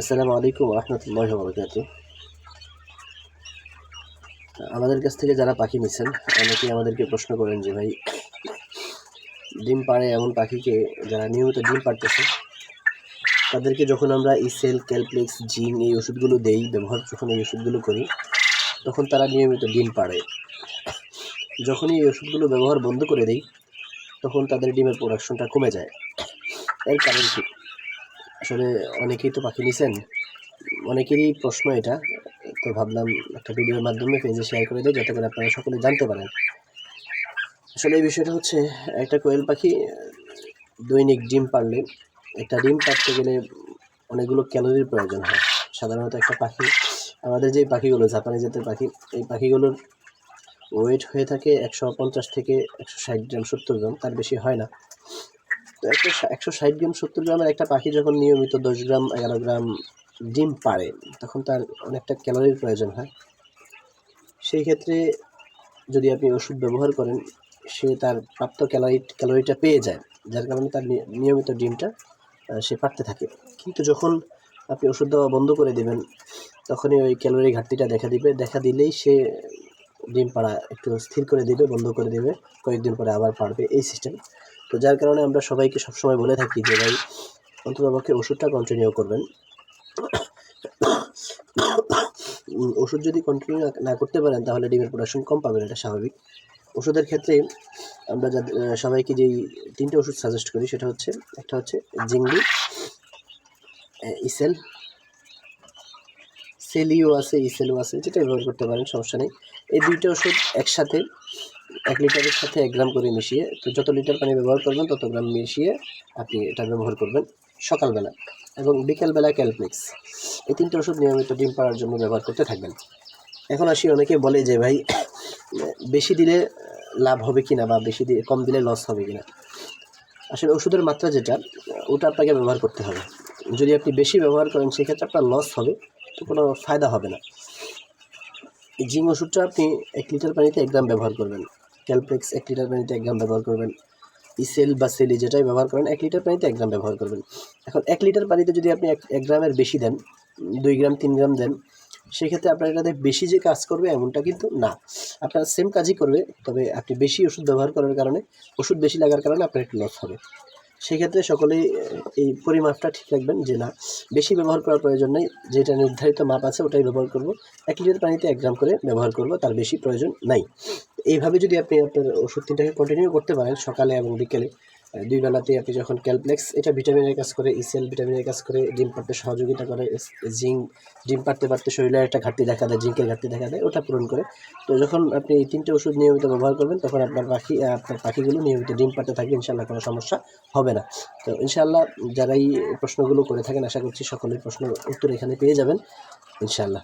আসসালামু আলাইকুম ওয়া রাহমাতুল্লাহি ওয়া বারাকাতুহু। আমাদের কাছ থেকে যারা পাখি নিচ্ছেন অনেকেই আমাদেরকে প্রশ্ন করেন যে ভাই, ডিম পাড়ে এমন পাখিকে যারা নিয়মিত ডিম পাড়তেছে তাদেরকে যখন আমরা ইসেল, ক্যালপ্লেক্স, জিঙ্ক এই ওষুধগুলো দেই, যখন এই ওষুধগুলো করি তখন তারা নিয়মিত ডিম পাড়ে। যখনই এই ওষুধগুলো ব্যবহার বন্ধ করে দেই তখন তাদের ডিমের প্রোডাকশনটা কমে যায়। এর কারণ কি? আসলে অনেকেই তো পাখি নিছেন, অনেকেরই প্রশ্ন এটা, তো ভাবলাম একটা ভিডিওর মাধ্যমে পেজে শেয়ার করে দিই যাতে করে আপনারা সকলে জানতে পারেন। আসলে এই বিষয়টা হচ্ছে, একটা কোয়েল পাখি দৈনিক ডিম পারলে, একটা ডিম পারতে গেলে অনেকগুলো ক্যালোরির প্রয়োজন হয়। সাধারণত একটা পাখি, আমাদের যে পাখিগুলো জাপানি জাতের পাখি, এই পাখিগুলোর ওয়েট হয়ে থাকে 150 থেকে 160 গ্রাম, 70 গ্রাম, তার বেশি হয় না। তো একটা 160 গ্রাম 70 গ্রামের একটা পাখি যখন নিয়মিত 10 গ্রাম 11 গ্রাম ডিম পারে তখন তার অনেকটা ক্যালোরির প্রয়োজন হয়। সেই ক্ষেত্রে যদি আপনি ওষুধ ব্যবহার করেন, সে তার প্রাপ্ত ক্যালোরিটা পেয়ে যায়, যার কারণে তার নিয়মিত ডিমটা সে পারতে থাকে। কিন্তু যখন আপনি ওষুধ দেওয়া বন্ধ করে দেবেন তখনই ওই ক্যালোরি ঘাটতিটা দেখা দিলেই সে ডিম পাড়া একটু স্থির করে দেবে, বন্ধ করে দেবে, কয়েকদিন পরে আবার পারবে, এই সিস্টেম। তো যার কারণে আমরা সবাইকে সবসময় বলে থাকি যে ভাই, অন্ততপক্ষে ওষুধটা কন্টিনিউ করবেন। ওষুধ যদি কন্টিনিউ না করতে পারেন তাহলে ডিমের প্রোডাকশন কম পাবেন, এটা স্বাভাবিক। ওষুধের ক্ষেত্রে আমরা সবাইকে যেই 3টে ওষুধ সাজেস্ট করি সেটা হচ্ছে, একটা হচ্ছে জিংলি, ইসেল, সেলিও আছে, ইসেলও আছে, যেটা ব্যবহার করতে পারেন, সমস্যা নেই। এই 2টা ওষুধ একসাথে 1 লিটারের সাথে 1 গ্রাম করে মিশিয়ে, তো যত লিটার পানি ব্যবহার করবেন তত গ্রাম মিশিয়ে আপনি এটা ব্যবহার করবেন সকালবেলা, এবং বিকেলবেলা ক্যালপ্লেক্স। এই 3টে ওষুধ নিয়মিত ডিম পাড়ার জন্য ব্যবহার করতে থাকবেন। এখন আসি, অনেকে বলে যে ভাই, বেশি দিলে লাভ হবে কিনা, বা কম দিলে লস হবে কিনা। আসলে ওষুধের মাত্রা যেটা, ওটা আপনাকে ব্যবহার করতে হবে। যদি আপনি বেশি ব্যবহার করেন সেক্ষেত্রে আপনার লস হবে, তো কোনো ফায়দা হবে না। এই জিঙ্ক ওষুধটা আপনি 1 লিটার পানিতে 1 গ্রাম ব্যবহার করবেন, ক্যালপ্লেক্স 1 লিটার পানিতে 1 গ্রাম ব্যবহার করবেন, ইসেল বা সেলি যেটাই ব্যবহার করেন 1 লিটার পানিতে 1 গ্রাম ব্যবহার করবেন। এখন 1 লিটার পানিতে যদি আপনি 1 গ্রামের বেশি দেন, 2 গ্রাম 3 গ্রাম দেন, সেক্ষেত্রে আপনার এটাতে বেশি যে কাজ করবে এমনটা কিন্তু না। আপনার সেম কাজই করবে, তবে আপনি বেশি ওষুধ ব্যবহার করার কারণে, ওষুধ বেশি লাগার কারণে আপনার একটু লস হবে। সেক্ষেত্রে সকলেই এই পরিমাপটা ঠিক রাখবেন যে না, বেশি ব্যবহার করার প্রয়োজন নেই, যেটা নির্ধারিত মাপ আছে ওটাই ব্যবহার করব, 1 লিটার পানিতে 1 গ্রাম করে ব্যবহার করব, তার বেশি প্রয়োজন নাই। এইভাবে যদি আপনি আপনার ওষুধ 3টাকে কন্টিনিউ করতে পারেন, সকালে এবং বিকেলে 2 বেলাতেই আপনি যখন ক্যালপ্লেক্স, এটা ভিটামিনের কাজ করে, ইসেল ভিটামিনের কাজ করে, ডিম পাড়তে সহযোগিতা করে, জিঙ্ক ডিম পাড়তে শরীরে একটা ঘাটতি দেখা দেয়, জিঙ্কের ঘাটতি দেখা দেয়, ওটা পূরণ করে। তো যখন আপনি এই 3টে ওষুধ নিয়মিত ব্যবহার করবেন তখন আপনার পাখিগুলো নিয়মিত ডিম পাড়তে থাকবে, ইনশাআল্লাহ কোনো সমস্যা হবে না। তো ইনশাআল্লাহ যারা এই প্রশ্নগুলো করে থাকেন, আশা করছি সকলের প্রশ্নের উত্তর এখানে পেয়ে যাবেন ইনশাআল্লাহ।